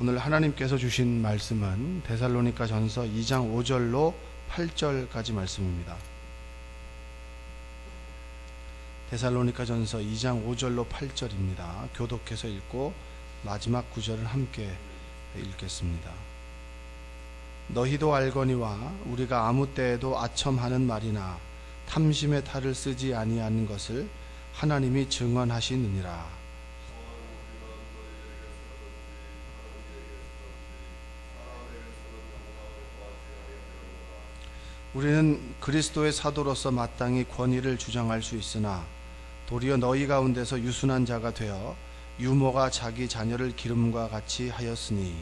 오늘 하나님께서 주신 말씀은 데살로니가 전서 2장 5절로 8절까지 말씀입니다. 데살로니가 전서 2장 5절로 8절입니다. 교독해서 읽고 마지막 구절을 함께 읽겠습니다. 너희도 알거니와 우리가 아무 때에도 아첨하는 말이나 탐심의 탈을 쓰지 아니하는 것을 하나님이 증언하시느니라. 우리는 그리스도의 사도로서 마땅히 권위를 주장할 수 있으나 도리어 너희 가운데서 유순한 자가 되어 유모가 자기 자녀를 기름과 같이 하였으니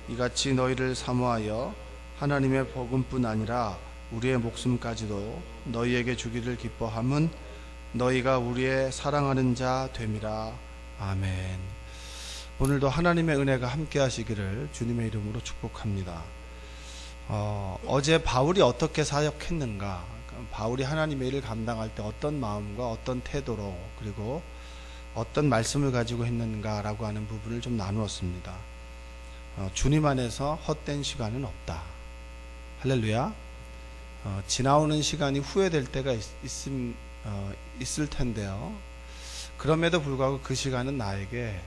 이같이 너희를 사모하여 하나님의 복음뿐 아니라 우리의 목숨까지도 너희에게 주기를 기뻐함은 너희가 우리의 사랑하는 자 됨이라. 아멘. 오늘도 하나님의 은혜가 함께 하시기를 주님의 이름으로 축복합니다. 어제 바울이 어떻게 사역했는가, 바울이 하나님의 일을 감당할 때 어떤 마음과 어떤 태도로 그리고 어떤 말씀을 가지고 했는가라고 하는 부분을 좀 나누었습니다. 주님 안에서 헛된 시간은 없다. 할렐루야. 지나오는 시간이 후회될 때가 있을 텐데요. 그럼에도 불구하고 그 시간은 나에게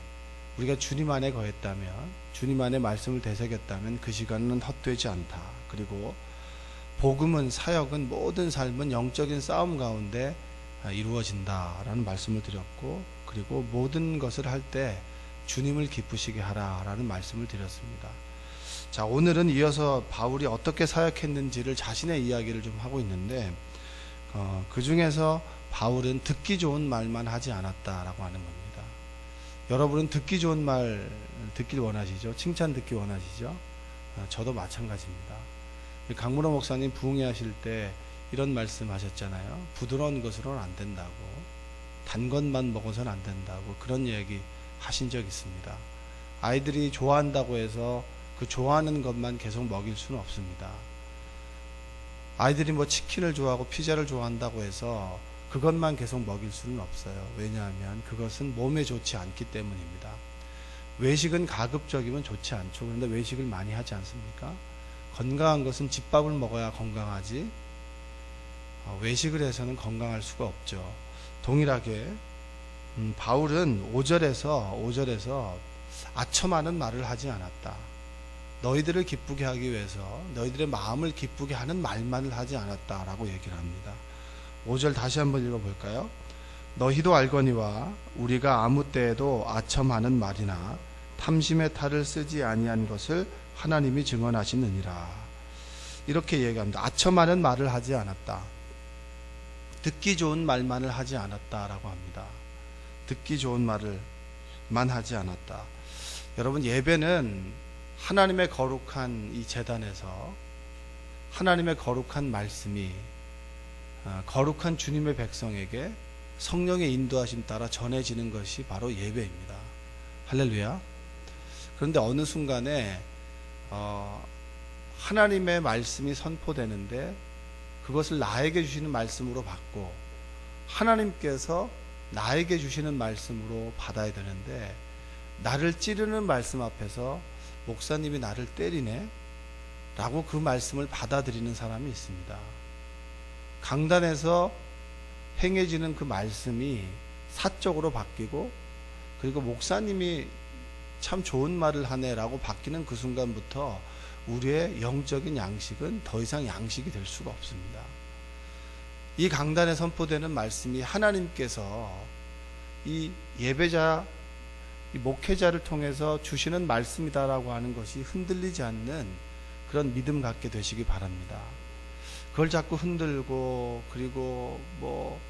우리가 주님 안에 거했다면, 주님 안에 말씀을 되새겼다면 그 시간은 헛되지 않다. 그리고 복음은, 사역은, 모든 삶은 영적인 싸움 가운데 이루어진다라는 말씀을 드렸고, 그리고 모든 것을 할 때 주님을 기쁘시게 하라라는 말씀을 드렸습니다. 자, 오늘은 이어서 바울이 어떻게 사역했는지를 자신의 이야기를 좀 하고 있는데, 그 중에서 바울은 듣기 좋은 말만 하지 않았다라고 하는 겁니다. 여러분은 듣기 좋은 말 듣길 원하시죠? 칭찬 듣기 원하시죠? 저도 마찬가지입니다. 강문호 목사님 부흥회 하실 때 이런 말씀 하셨잖아요. 부드러운 것으로는 안 된다고, 단 것만 먹어서는 안 된다고, 그런 얘기 하신 적 있습니다. 아이들이 좋아한다고 해서 그 좋아하는 것만 계속 먹일 수는 없습니다. 아이들이 뭐 치킨을 좋아하고 피자를 좋아한다고 해서 그것만 계속 먹일 수는 없어요. 왜냐하면 그것은 몸에 좋지 않기 때문입니다. 외식은 가급적이면 좋지 않죠. 그런데 외식을 많이 하지 않습니까? 건강한 것은 집밥을 먹어야 건강하지, 외식을 해서는 건강할 수가 없죠. 동일하게 바울은 5절에서 아첨하는 말을 하지 않았다. 너희들을 기쁘게 하기 위해서 너희들의 마음을 기쁘게 하는 말만을 하지 않았다라고 얘기를 합니다. 5절 다시 한번 읽어볼까요? 너희도 알거니와 우리가 아무 때에도 아첨하는 말이나 탐심의 탈을 쓰지 아니한 것을 하나님이 증언하시느니라. 이렇게 얘기합니다. 아첨하는 말을 하지 않았다. 듣기 좋은 말만을 하지 않았다라고 합니다. 듣기 좋은 말을만 하지 않았다. 여러분, 예배는 하나님의 거룩한 이 제단에서 하나님의 거룩한 말씀이 거룩한 주님의 백성에게 성령의 인도하심 따라 전해지는 것이 바로 예배입니다. 할렐루야. 그런데 어느 순간에 하나님의 말씀이 선포되는데 그것을 나에게 주시는 말씀으로 받고 하나님께서 나에게 주시는 말씀으로 받아야 되는데, 나를 찌르는 말씀 앞에서 목사님이 나를 때리네 라고 그 말씀을 받아들이는 사람이 있습니다. 강단에서 행해지는 그 말씀이 사적으로 바뀌고, 그리고 목사님이 참 좋은 말을 하네 라고 바뀌는 그 순간부터 우리의 영적인 양식은 더 이상 양식이 될 수가 없습니다. 이 강단에 선포되는 말씀이 하나님께서 이 예배자, 이 목회자를 통해서 주시는 말씀이다라고 하는 것이 흔들리지 않는 그런 믿음 갖게 되시기 바랍니다. 그걸 자꾸 흔들고 그리고 뭐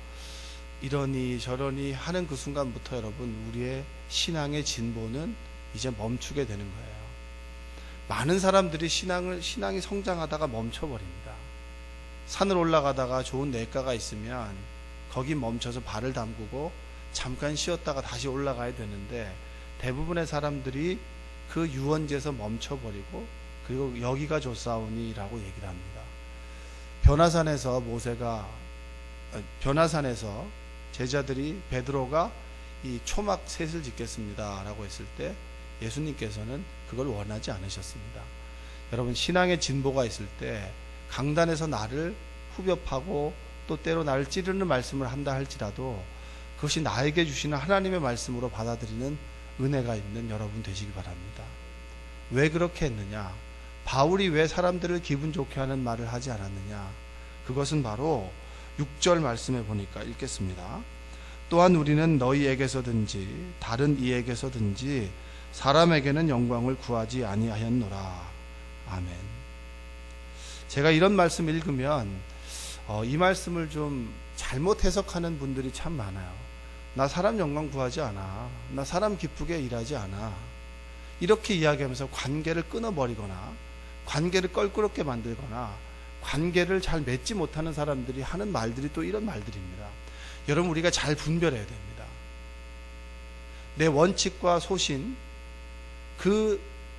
이러니 저러니 하는 그 순간부터 여러분, 우리의 신앙의 진보는 이제 멈추게 되는 거예요. 많은 사람들이 신앙이 성장하다가 멈춰버립니다. 산을 올라가다가 좋은 냇가가 있으면 거기 멈춰서 발을 담그고 잠깐 쉬었다가 다시 올라가야 되는데, 대부분의 사람들이 그 유원지에서 멈춰버리고 그리고 여기가 좋사오니라고 얘기를 합니다. 변화산에서 제자들이, 베드로가 이 초막 셋을 짓겠습니다 라고 했을 때 예수님께서는 그걸 원하지 않으셨습니다. 여러분, 신앙의 진보가 있을 때 강단에서 나를 후벼 파고 또 때로 나를 찌르는 말씀을 한다 할지라도 그것이 나에게 주시는 하나님의 말씀으로 받아들이는 은혜가 있는 여러분 되시기 바랍니다. 왜 그렇게 했느냐? 바울이 왜 사람들을 기분 좋게 하는 말을 하지 않았느냐? 그것은 바로 6절 말씀에 보니까 읽겠습니다. 또한 우리는 너희에게서든지 다른 이에게서든지 사람에게는 영광을 구하지 아니하였노라. 아멘. 제가 이런 말씀 읽으면 이 말씀을 좀 잘못 해석하는 분들이 참 많아요. 나 사람 영광 구하지 않아. 나 사람 기쁘게 일하지 않아. 이렇게 이야기하면서 관계를 끊어버리거나 관계를 껄끄럽게 만들거나 관계를 잘 맺지 못하는 사람들이 하는 말들이 또 이런 말들입니다. 여러분, 우리가 잘 분별해야 됩니다. 내 원칙과 소신,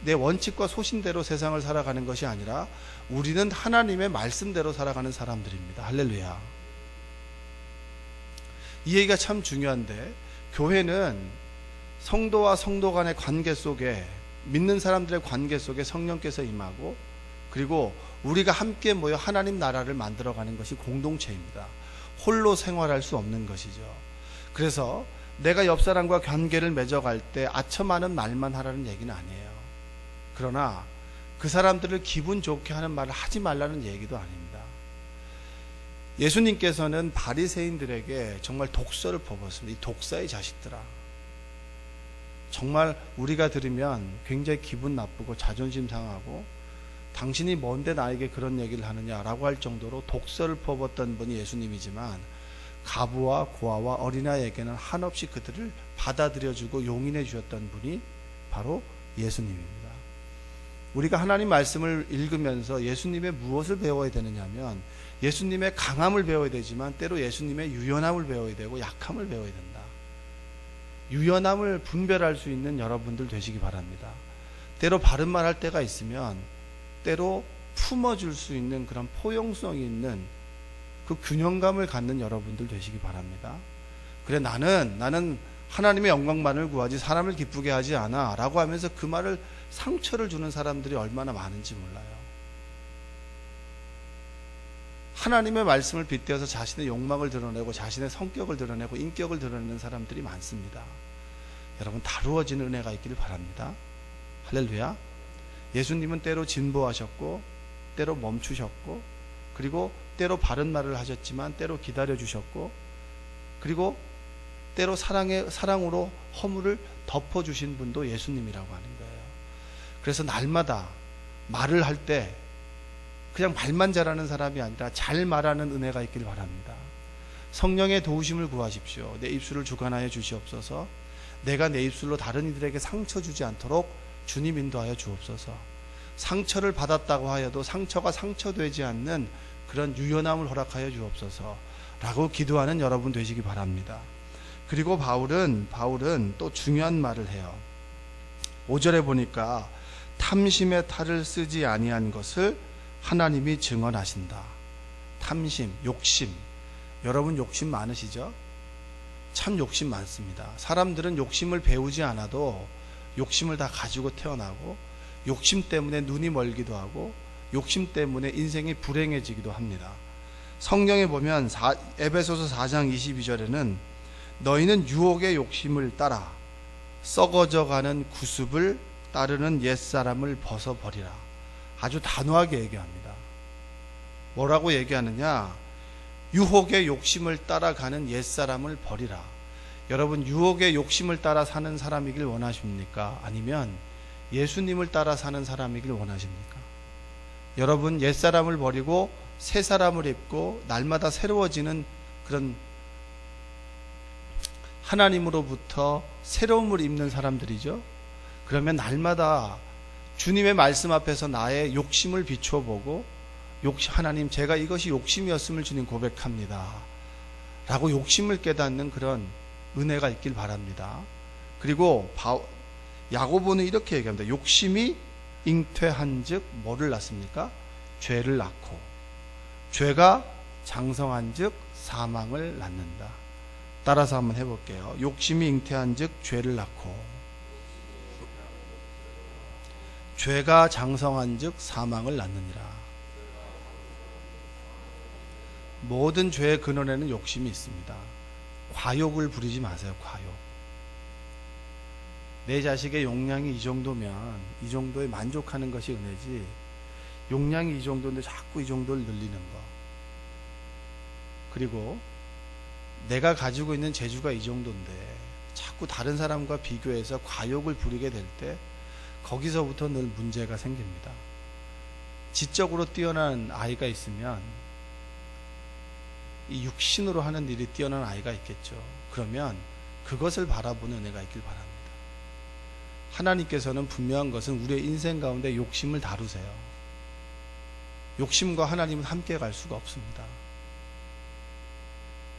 내 원칙과 소신대로 세상을 살아가는 것이 아니라 우리는 하나님의 말씀대로 살아가는 사람들입니다. 할렐루야. 이 얘기가 참 중요한데, 교회는 성도와 성도 간의 관계 속에, 믿는 사람들의 관계 속에 성령께서 임하고, 그리고 우리가 함께 모여 하나님 나라를 만들어가는 것이 공동체입니다. 홀로 생활할 수 없는 것이죠. 그래서 내가 옆 사람과 관계를 맺어갈 때 아첨하는 말만 하라는 얘기는 아니에요. 그러나 그 사람들을 기분 좋게 하는 말을 하지 말라는 얘기도 아닙니다. 예수님께서는 바리새인들에게 정말 독서를 퍼붓습니다. 이 독사의 자식들아. 정말 우리가 들으면 굉장히 기분 나쁘고 자존심 상하고 당신이 뭔데 나에게 그런 얘기를 하느냐라고 할 정도로 독서를 퍼붓던 분이 예수님이지만 가부와 고아와 어린아이에게는 한없이 그들을 받아들여주고 용인해 주셨던 분이 바로 예수님입니다. 우리가 하나님 말씀을 읽으면서 예수님의 무엇을 배워야 되느냐면 예수님의 강함을 배워야 되지만 때로 예수님의 유연함을 배워야 되고 약함을 배워야 된다. 유연함을 분별할 수 있는 여러분들 되시기 바랍니다. 때로 바른 말 할 때가 있으면 때로 품어줄 수 있는 그런 포용성이 있는 그 균형감을 갖는 여러분들 되시기 바랍니다. 그래, 나는 하나님의 영광만을 구하지 사람을 기쁘게 하지 않아 라고 하면서 그 말을 상처를 주는 사람들이 얼마나 많은지 몰라요. 하나님의 말씀을 빗대어서 자신의 욕망을 드러내고 자신의 성격을 드러내고 인격을 드러내는 사람들이 많습니다. 여러분, 다루어지는 은혜가 있기를 바랍니다. 할렐루야. 예수님은 때로 진보하셨고 때로 멈추셨고 그리고 때로 바른 말을 하셨지만 때로 기다려주셨고 그리고 때로 사랑으로 허물을 덮어주신 분도 예수님이라고 하는 거예요. 그래서 날마다 말을 할 때 그냥 말만 잘하는 사람이 아니라 잘 말하는 은혜가 있기를 바랍니다. 성령의 도우심을 구하십시오. 내 입술을 주관하여 주시옵소서. 내가 내 입술로 다른 이들에게 상처 주지 않도록 주님 인도하여 주옵소서. 상처를 받았다고 하여도 상처가 상처되지 않는 그런 유연함을 허락하여 주옵소서 라고 기도하는 여러분 되시기 바랍니다. 그리고 바울은 또 중요한 말을 해요. 5절에 보니까 탐심의 탈을 쓰지 아니한 것을 하나님이 증언하신다. 탐심, 욕심. 여러분 욕심 많으시죠? 참 욕심 많습니다. 사람들은 욕심을 배우지 않아도 욕심을 다 가지고 태어나고 욕심 때문에 눈이 멀기도 하고 욕심 때문에 인생이 불행해지기도 합니다. 성경에 보면 에베소서 4장 22절에는 너희는 유혹의 욕심을 따라 썩어져가는 구습을 따르는 옛사람을 벗어버리라. 아주 단호하게 얘기합니다. 뭐라고 얘기하느냐? 유혹의 욕심을 따라가는 옛사람을 버리라. 여러분, 유혹의 욕심을 따라 사는 사람이길 원하십니까? 아니면 예수님을 따라 사는 사람이길 원하십니까? 여러분, 옛사람을 버리고 새 사람을 입고 날마다 새로워지는 그런 하나님으로부터 새로움을 입는 사람들이죠. 그러면 날마다 주님의 말씀 앞에서 나의 욕심을 비춰보고 하나님, 제가 이것이 욕심이었음을 주님 고백합니다 라고 욕심을 깨닫는 그런 은혜가 있길 바랍니다. 그리고 야고보는 이렇게 얘기합니다. 욕심이 잉태한 즉 뭐를 낳습니까? 죄를 낳고 죄가 장성한 즉 사망을 낳는다. 따라서 한번 해볼게요. 욕심이 잉태한 즉 죄를 낳고 죄가 장성한 즉 사망을 낳느니라. 모든 죄의 근원에는 욕심이 있습니다. 과욕을 부리지 마세요. 과욕. 내 자식의 용량이 이 정도면 이 정도에 만족하는 것이 은혜지, 용량이 이 정도인데 자꾸 이 정도를 늘리는 거, 그리고 내가 가지고 있는 재주가 이 정도인데 자꾸 다른 사람과 비교해서 과욕을 부리게 될 때 거기서부터 늘 문제가 생깁니다. 지적으로 뛰어난 아이가 있으면 이 육신으로 하는 일이 뛰어난 아이가 있겠죠. 그러면 그것을 바라보는 은혜가 있길 바랍니다. 하나님께서는 분명한 것은 우리의 인생 가운데 욕심을 다루세요. 욕심과 하나님은 함께 갈 수가 없습니다.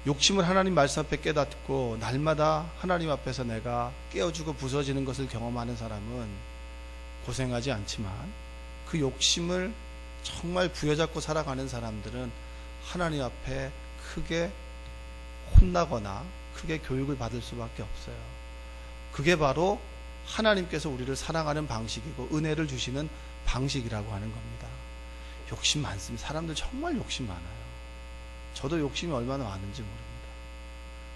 욕심을 하나님 말씀 앞에 깨닫고 날마다 하나님 앞에서 내가 깨어지고 부서지는 것을 경험하는 사람은 고생하지 않지만, 그 욕심을 정말 부여잡고 살아가는 사람들은 하나님 앞에 크게 혼나거나 크게 교육을 받을 수밖에 없어요. 그게 바로 하나님께서 우리를 사랑하는 방식이고 은혜를 주시는 방식이라고 하는 겁니다. 욕심 많습니다. 사람들 정말 욕심 많아요. 저도 욕심이 얼마나 많은지 모릅니다.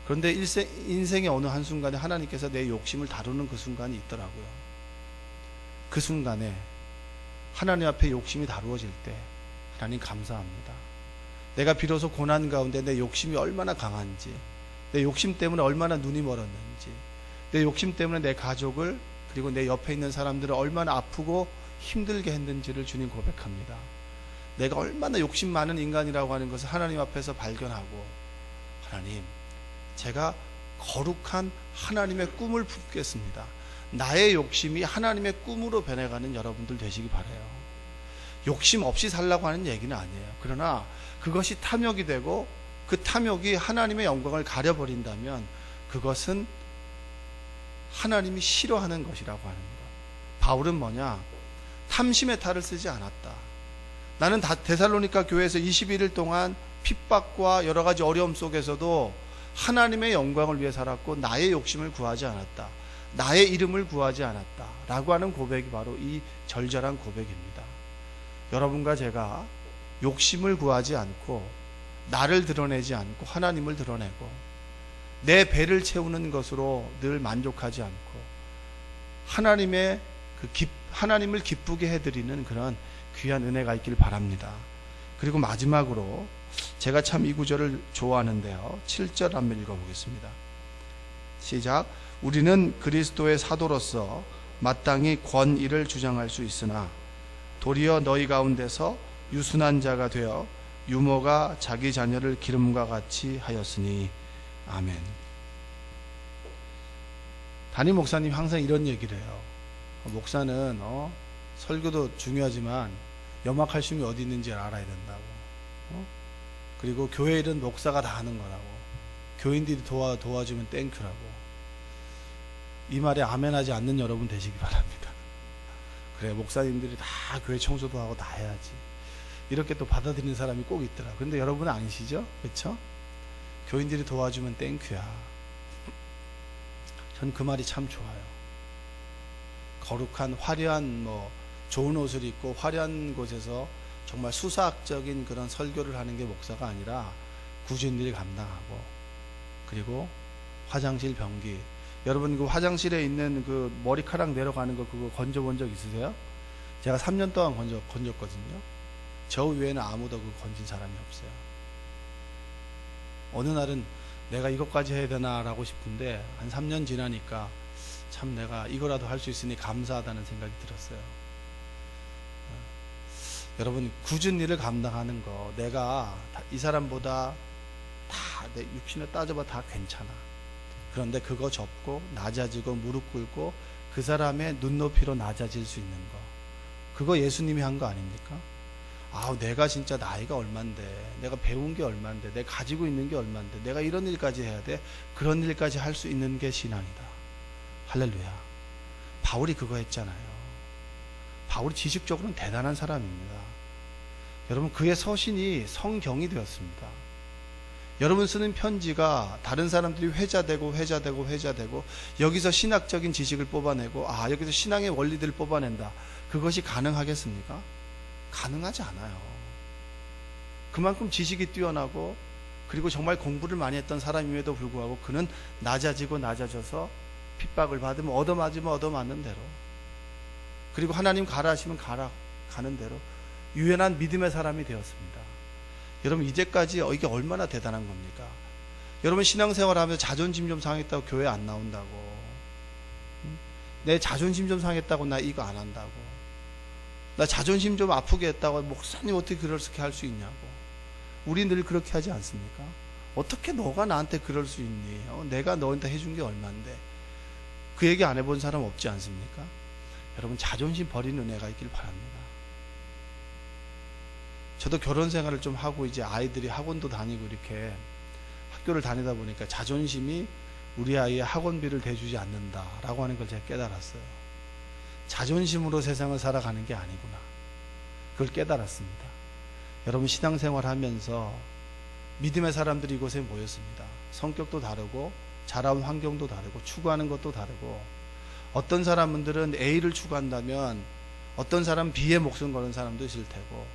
그런데 인생의 어느 한순간에 하나님께서 내 욕심을 다루는 그 순간이 있더라고요. 그 순간에 하나님 앞에 욕심이 다루어질 때 하나님 감사합니다. 내가 비로소 고난 가운데 내 욕심이 얼마나 강한지, 내 욕심 때문에 얼마나 눈이 멀었는지, 내 욕심 때문에 내 가족을 그리고 내 옆에 있는 사람들을 얼마나 아프고 힘들게 했는지를 주님 고백합니다. 내가 얼마나 욕심 많은 인간이라고 하는 것을 하나님 앞에서 발견하고, 하나님, 제가 거룩한 하나님의 꿈을 품겠습니다. 나의 욕심이 하나님의 꿈으로 변해가는 여러분들 되시기 바라요. 욕심 없이 살라고 하는 얘기는 아니에요. 그러나 그것이 탐욕이 되고 그 탐욕이 하나님의 영광을 가려버린다면 그것은 하나님이 싫어하는 것이라고 하는 것. 바울은 뭐냐? 탐심의 탈을 쓰지 않았다. 나는 데살로니가 교회에서 21일 동안 핍박과 여러 가지 어려움 속에서도 하나님의 영광을 위해 살았고 나의 욕심을 구하지 않았다. 나의 이름을 구하지 않았다. 라고 하는 고백이 바로 이 절절한 고백입니다. 여러분과 제가 욕심을 구하지 않고 나를 드러내지 않고 하나님을 드러내고 내 배를 채우는 것으로 늘 만족하지 않고 하나님을 기쁘게 해드리는 그런 귀한 은혜가 있길 바랍니다. 그리고 마지막으로 제가 참 이 구절을 좋아하는데요. 7절 한번 읽어보겠습니다. 시작. 우리는 그리스도의 사도로서 마땅히 권위를 주장할 수 있으나 도리어 너희 가운데서 유순한 자가 되어 유모가 자기 자녀를 기름과 같이 하였으니. 아멘. 담임 목사님 항상 이런 얘기를 해요. 목사는 설교도 중요하지만 염화칼슘이 어디 있는지 알아야 된다고. 그리고 교회 일은 목사가 다 하는 거라고. 교인들이 도와주면 땡큐라고. 이 말에 아멘하지 않는 여러분 되시기 바랍니다. 그래, 목사님들이 다 교회 청소도 하고 다 해야지. 이렇게 또 받아들이는 사람이 꼭 있더라. 그런데 여러분은 아니시죠? 그렇죠? 교인들이 도와주면 땡큐야. 전 그 말이 참 좋아요. 거룩한 화려한 좋은 옷을 입고 화려한 곳에서 정말 수사학적인 그런 설교를 하는 게 목사가 아니라 굳은 일 감당하고, 그리고 화장실 변기, 여러분 그 화장실에 있는 그 머리카락 내려가는 거 그거 건져본 적 있으세요? 제가 3년 동안 건졌거든요. 저 외에는 아무도 그거 건진 사람이 없어요. 어느 날은 내가 이것까지 해야 되나 라고 싶은데 한 3년 지나니까 참 내가 이거라도 할 수 있으니 감사하다는 생각이 들었어요. 여러분, 굳은 일을 감당하는 거, 내가 이 사람보다 다 내 육신을 따져봐 다 괜찮아. 그런데 그거 접고 낮아지고 무릎 꿇고 그 사람의 눈높이로 낮아질 수 있는 거, 그거 예수님이 한 거 아닙니까? 내가 진짜 나이가 얼만데, 내가 배운 게 얼만데, 내가 가지고 있는 게 얼만데, 내가 이런 일까지 해야 돼? 그런 일까지 할 수 있는 게 신앙이다. 할렐루야. 바울이 그거 했잖아요. 바울이 지식적으로는 대단한 사람입니다. 여러분, 그의 서신이 성경이 되었습니다. 여러분 쓰는 편지가 다른 사람들이 회자되고 여기서 신학적인 지식을 뽑아내고 여기서 신앙의 원리들을 뽑아낸다. 그것이 가능하겠습니까? 가능하지 않아요. 그만큼 지식이 뛰어나고 그리고 정말 공부를 많이 했던 사람임에도 불구하고 그는 낮아져서 핍박을 받으면 얻어맞는 대로, 그리고 하나님 가라 하시면 가는 대로 유연한 믿음의 사람이 되었습니다. 여러분, 이제까지 이게 얼마나 대단한 겁니까? 여러분, 신앙생활하면서 자존심 좀 상했다고 교회 안 나온다고, 내 자존심 좀 상했다고 나 이거 안 한다고, 나 자존심 좀 아프게 했다고 목사님 어떻게 그렇게 할 수 있냐고. 우리 늘 그렇게 하지 않습니까? 어떻게 너가 나한테 그럴 수 있니? 내가 너한테 해준 게 얼만데. 그 얘기 안 해본 사람 없지 않습니까? 여러분, 자존심 버리는 은혜가 있길 바랍니다. 저도 결혼 생활을 좀 하고 이제 아이들이 학원도 다니고 이렇게 학교를 다니다 보니까 자존심이 우리 아이의 학원비를 대주지 않는다라고 하는 걸 제가 깨달았어요. 자존심으로 세상을 살아가는 게 아니구나. 그걸 깨달았습니다. 여러분, 신앙생활 하면서 믿음의 사람들이 이곳에 모였습니다. 성격도 다르고 자라온 환경도 다르고 추구하는 것도 다르고, 어떤 사람들은 A를 추구한다면 어떤 사람은 B에 목숨 거는 사람도 있을 테고,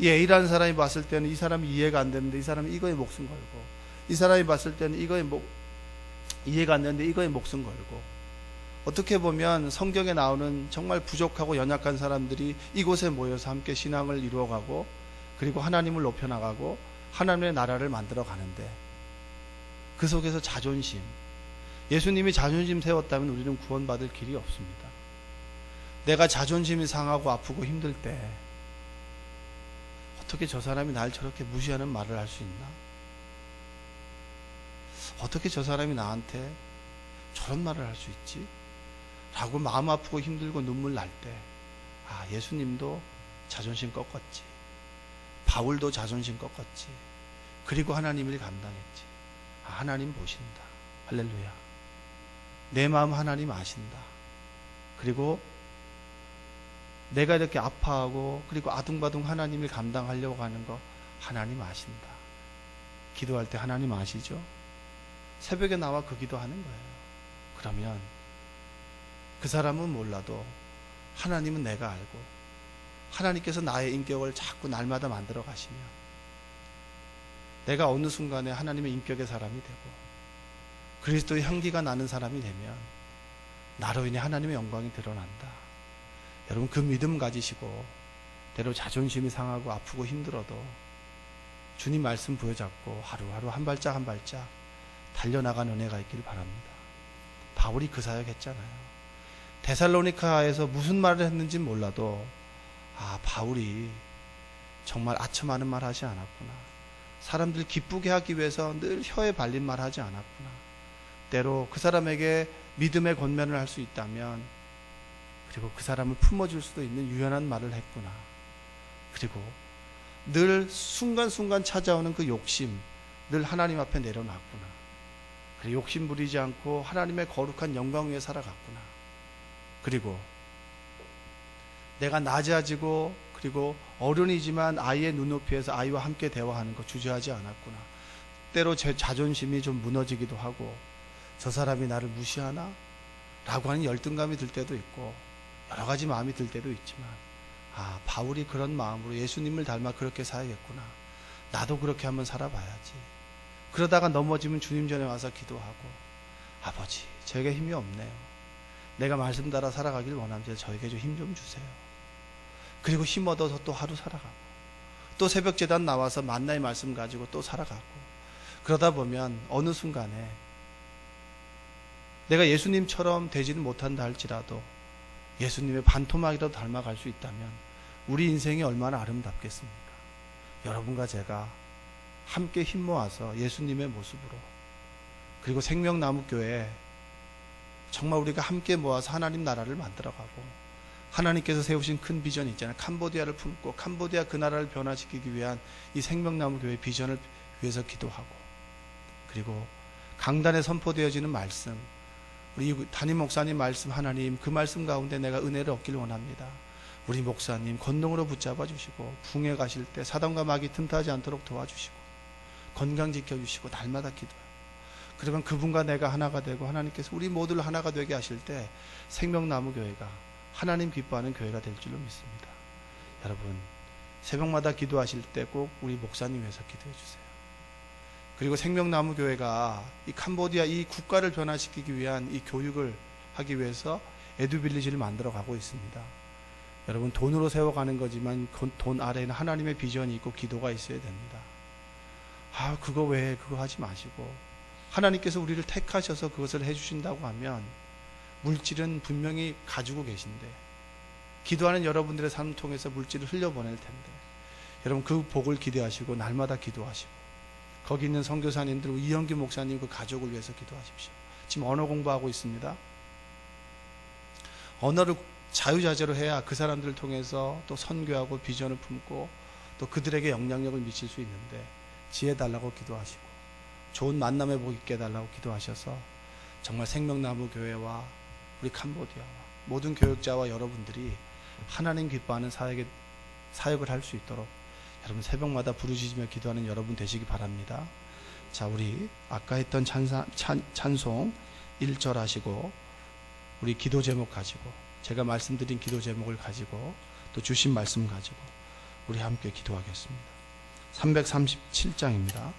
이 A라는 사람이 봤을 때는 이 사람이 이해가 안 되는데 이 사람이 이거에 목숨 걸고, 이 사람이 봤을 때는 이거에 이해가 안 되는데 이거에 목숨 걸고, 어떻게 보면 성경에 나오는 정말 부족하고 연약한 사람들이 이곳에 모여서 함께 신앙을 이루어가고 그리고 하나님을 높여나가고 하나님의 나라를 만들어 가는데, 그 속에서 자존심, 예수님이 자존심 세웠다면 우리는 구원받을 길이 없습니다. 내가 자존심이 상하고 아프고 힘들 때 어떻게 저 사람이 날 저렇게 무시하는 말을 할 수 있나? 어떻게 저 사람이 나한테 저런 말을 할 수 있지? 라고 마음 아프고 힘들고 눈물 날 때, 예수님도 자존심 꺾었지. 바울도 자존심 꺾었지. 그리고 하나님 일 감당했지. 하나님 보신다. 할렐루야. 내 마음 하나님 아신다. 그리고 내가 이렇게 아파하고 그리고 아둥바둥 하나님을 감당하려고 하는 거 하나님 아신다. 기도할 때 하나님 아시죠? 새벽에 나와 그 기도하는 거예요. 그러면 그 사람은 몰라도 하나님은 내가 알고, 하나님께서 나의 인격을 자꾸 날마다 만들어 가시면 내가 어느 순간에 하나님의 인격의 사람이 되고 그리스도의 향기가 나는 사람이 되면 나로 인해 하나님의 영광이 드러난다. 여러분, 그 믿음 가지시고 때로 자존심이 상하고 아프고 힘들어도 주님 말씀 부여잡고 하루하루 한 발짝 한 발짝 달려나간 은혜가 있길 바랍니다. 바울이 그 사역 했잖아요. 데살로니카에서 무슨 말을 했는지 몰라도 바울이 정말 아첨하는 말 하지 않았구나. 사람들 기쁘게 하기 위해서 늘 혀에 발린 말 하지 않았구나. 때로 그 사람에게 믿음의 권면을 할 수 있다면, 그리고 그 사람을 품어줄 수도 있는 유연한 말을 했구나. 그리고 늘 순간순간 찾아오는 그 욕심, 늘 하나님 앞에 내려놨구나. 그리고 욕심 부리지 않고 하나님의 거룩한 영광 위에 살아갔구나. 그리고 내가 낮아지고 그리고 어른이지만 아이의 눈높이에서 아이와 함께 대화하는 거 주저하지 않았구나. 때로 제 자존심이 좀 무너지기도 하고, 저 사람이 나를 무시하나? 라고 하는 열등감이 들 때도 있고 여러 가지 마음이 들 때도 있지만, 바울이 그런 마음으로 예수님을 닮아 그렇게 살겠구나. 나도 그렇게 한번 살아봐야지. 그러다가 넘어지면 주님 전에 와서 기도하고, 아버지, 저에게 힘이 없네요. 내가 말씀 따라 살아가길 원합니다. 저에게 좀 힘 좀 주세요. 그리고 힘 얻어서 또 하루 살아가고, 또 새벽 제단 나와서 만나의 말씀 가지고 또 살아가고, 그러다 보면 어느 순간에 내가 예수님처럼 되지는 못한다 할지라도 예수님의 반토막이라도 닮아갈 수 있다면 우리 인생이 얼마나 아름답겠습니까? 여러분과 제가 함께 힘 모아서 예수님의 모습으로, 그리고 생명나무교회 정말 우리가 함께 모아서 하나님 나라를 만들어가고, 하나님께서 세우신 큰 비전이 있잖아요. 캄보디아를 품고 캄보디아 그 나라를 변화시키기 위한 이 생명나무교회 비전을 위해서 기도하고, 그리고 강단에 선포되어지는 말씀, 우리 담임 목사님 말씀, 하나님 그 말씀 가운데 내가 은혜를 얻길 원합니다. 우리 목사님 권능으로 붙잡아 주시고 붕에 가실 때 사단과 마귀 틈타지 않도록 도와주시고, 건강 지켜주시고 날마다 기도해요. 그러면 그분과 내가 하나가 되고 하나님께서 우리 모두를 하나가 되게 하실 때 생명나무교회가 하나님 기뻐하는 교회가 될 줄로 믿습니다. 여러분, 새벽마다 기도하실 때 꼭 우리 목사님 위해서 기도해 주세요. 그리고 생명나무교회가 이 캄보디아 이 국가를 변화시키기 위한 이 교육을 하기 위해서 에듀빌리지를 만들어 가고 있습니다. 여러분, 돈으로 세워가는 거지만 돈 아래에는 하나님의 비전이 있고 기도가 있어야 됩니다. 그거 왜 그거 하지 마시고 하나님께서 우리를 택하셔서 그것을 해주신다고 하면 물질은 분명히 가지고 계신데 기도하는 여러분들의 삶을 통해서 물질을 흘려보낼 텐데 여러분 그 복을 기대하시고 날마다 기도하시고 거기 있는 선교사님들 이영기 목사님 그 가족을 위해서 기도하십시오. 지금 언어 공부하고 있습니다. 언어를 자유자재로 해야 그 사람들을 통해서 또 선교하고 비전을 품고 또 그들에게 영향력을 미칠 수 있는데 지혜 달라고 기도하시고 좋은 만남의 복 있게 해달라고 기도하셔서 정말 생명나무 교회와 우리 캄보디아와 모든 교육자와 여러분들이 하나님 기뻐하는 사역을 할 수 있도록 여러분 새벽마다 부르짖으며 기도하는 여러분 되시기 바랍니다. 자, 우리 아까 했던 찬송 1절 하시고 우리 기도 제목 가지고 제가 말씀드린 기도 제목을 가지고 또 주신 말씀 가지고 우리 함께 기도하겠습니다. 337장입니다.